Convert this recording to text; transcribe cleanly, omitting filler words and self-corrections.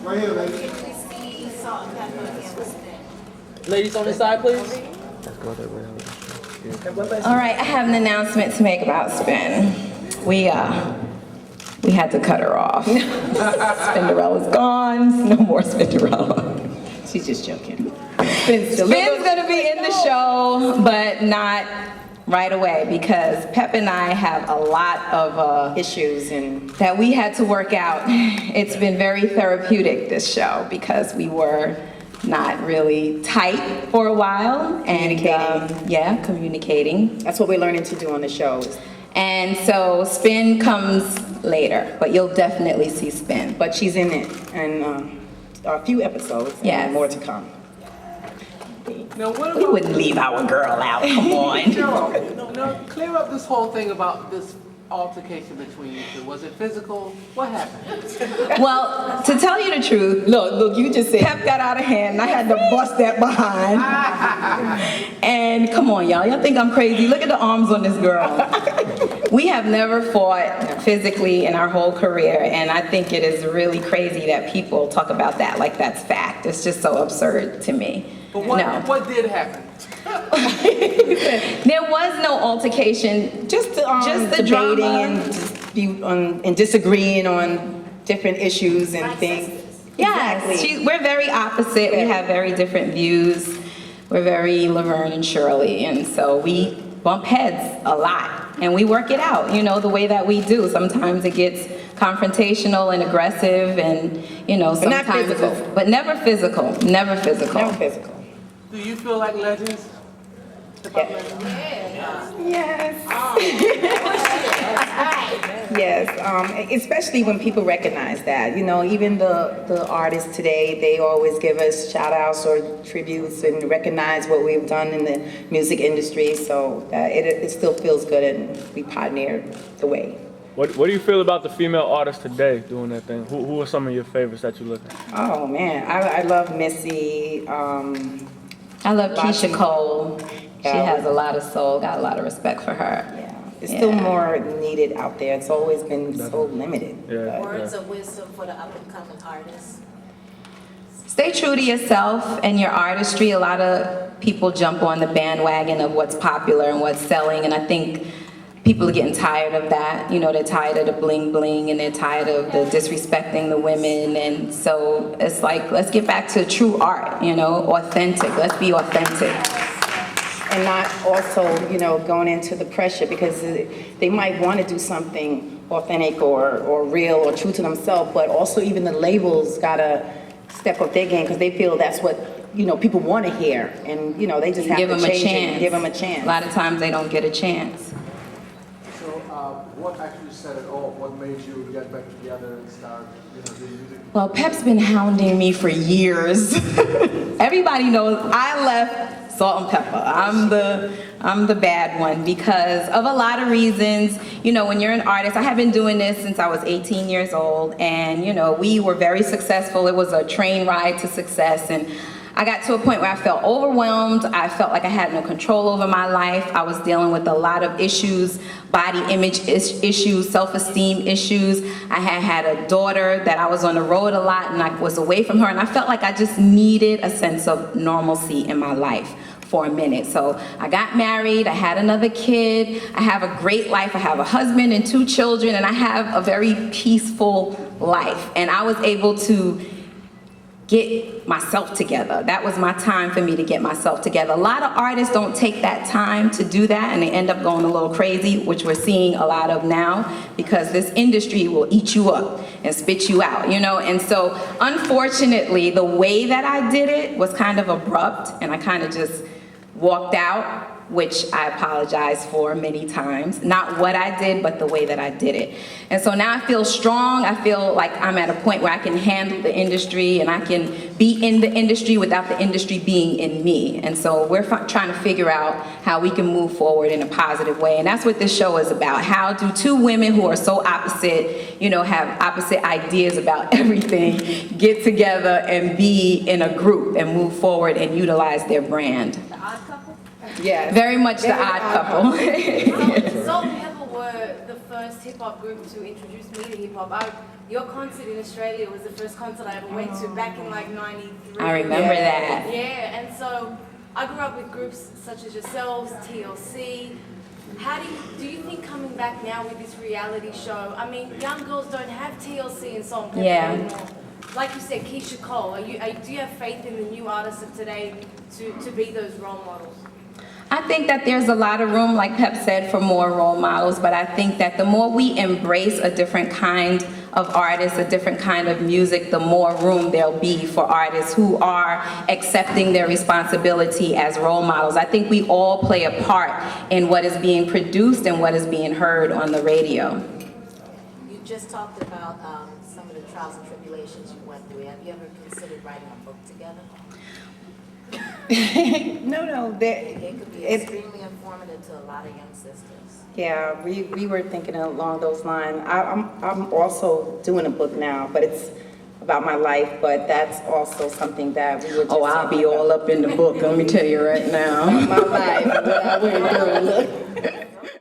Right here, ladies. We see Salt and Peppa and Spin. Ladies on this side, please. All right, I have an announcement to make about Spin. We had to cut her off. Spinderella's gone. No more Spinderella. She's just joking. Spin's gonna be in the show, but not right away because Pep and I have a lot of issues and that we had to work out. It's been very therapeutic, this show, because we were not really tight for a while. And communicating. That's what we're learning to do on the shows. And so Spin comes later, but you'll definitely see Spin. But she's in it, and a few episodes, and more to come. Now, what We wouldn't leave our girl out, come on. No, clear up this whole thing about this altercation between you two. Was it physical? What happened? Well, to tell you the truth, look, you just said Pep got out of hand and I had to bust that behind. And come on, y'all think I'm crazy? Look at the arms on this girl. We have never fought physically in our whole career, and I think it is really crazy that people talk about that like that's fact. It's just so absurd to me. But what did happen? There was no altercation, just the Debating drama. and disagreeing on different issues and things. Yes, Exactly. we're very opposite. We have very different views. We're very Laverne and Shirley, and so we bump heads a lot, and we work it out, the way that we do. Sometimes it gets confrontational and aggressive, and sometimes not physical. but never physical. Never physical. Never physical. Do you feel like legends? Yes. Yes, especially when people recognize that. Even the artists today, they always give us shout outs or tributes and recognize what we've done in the music industry. So it still feels good, and we pioneered the way. What do you feel about the female artists today doing that thing? Who are some of your favorites that you look at? Oh man, I love Missy. I love Keisha Cole. She Yeah. has a lot of soul. Got a lot of respect for her. Yeah, it's still more needed out there. It's always been so limited. Yeah. Words of wisdom for the up-and-coming artists. Stay true to yourself and your artistry. A lot of people jump on the bandwagon of what's popular and what's selling, and I think people are getting tired of that. They're tired of the bling bling, and they're tired of the disrespecting the women, and so it's like, let's get back to true art, authentic. Let's be authentic. And not also, going into the pressure, because they might want to do something authentic or real or true to themselves, but also even the labels gotta step up their game because they feel that's what people want to hear, and they just have Give to them a change it chance. and give them a chance. A lot of times they don't get a chance. So, what actually set it off? What made you get back together and start, doing music? Well, Pep's been hounding me for years. Everybody knows I left Salt and Peppa. I'm the bad one because of a lot of reasons. When you're an artist, I have been doing this since I was 18 years old, and we were very successful. It was a train ride to success, and I got to a point where I felt overwhelmed. I felt like I had no control over my life. I was dealing with a lot of issues, body image issues, self-esteem issues. I had a daughter that I was on the road a lot, and I was away from her, and I felt like I just needed a sense of normalcy in my life for a minute. So I got married, I had another kid, I have a great life, I have a husband and 2 children, and I have a very peaceful life. And I was able to get myself together. That was my time for me to get myself together. A lot of artists don't take that time to do that, and they end up going a little crazy, which we're seeing a lot of now, because this industry will eat you up and spit you out, And so, unfortunately, the way that I did it was kind of abrupt, and I kind of just walked out, which I apologize for many times. Not what I did, but the way that I did it. And so now I feel strong. I feel like I'm at a point where I can handle the industry and I can be in the industry without the industry being in me. And so we're trying to figure out how we can move forward in a positive way. And that's what this show is about. How do 2 women who are so opposite, have opposite ideas about everything, get together and be in a group and move forward and utilize their brand. The Odd Couple? Yeah. Very much the odd couple. Salt and Peppa were the first hip hop group to introduce me to hip hop. Your concert in Australia was the first concert I ever went to back in like '93. I remember that. Yeah, and so I grew up with groups such as yourselves, TLC. Do you think coming back now with this reality show, I mean, young girls don't have TLC and Salt and Pepper Yeah. anymore. Like you said, Keisha Cole, do you have faith in the new artists of today to be those role models? I think that there's a lot of room, like Pep said, for more role models, but I think that the more we embrace a different kind of artists, a different kind of music, the more room there'll be for artists who are accepting their responsibility as role models. I think we all play a part in what is being produced and what is being heard on the radio. You just talked about some of the trials and tribulations you went through. Have you ever considered writing a book together? No, It could be extremely informative to a lot of young sisters. yeah, we were thinking along those lines. I'm also doing a book now, but it's about my life, but that's also something that we were just Oh, I'll be talking all about. up in the book, let me tell you right now. My life, what I went through.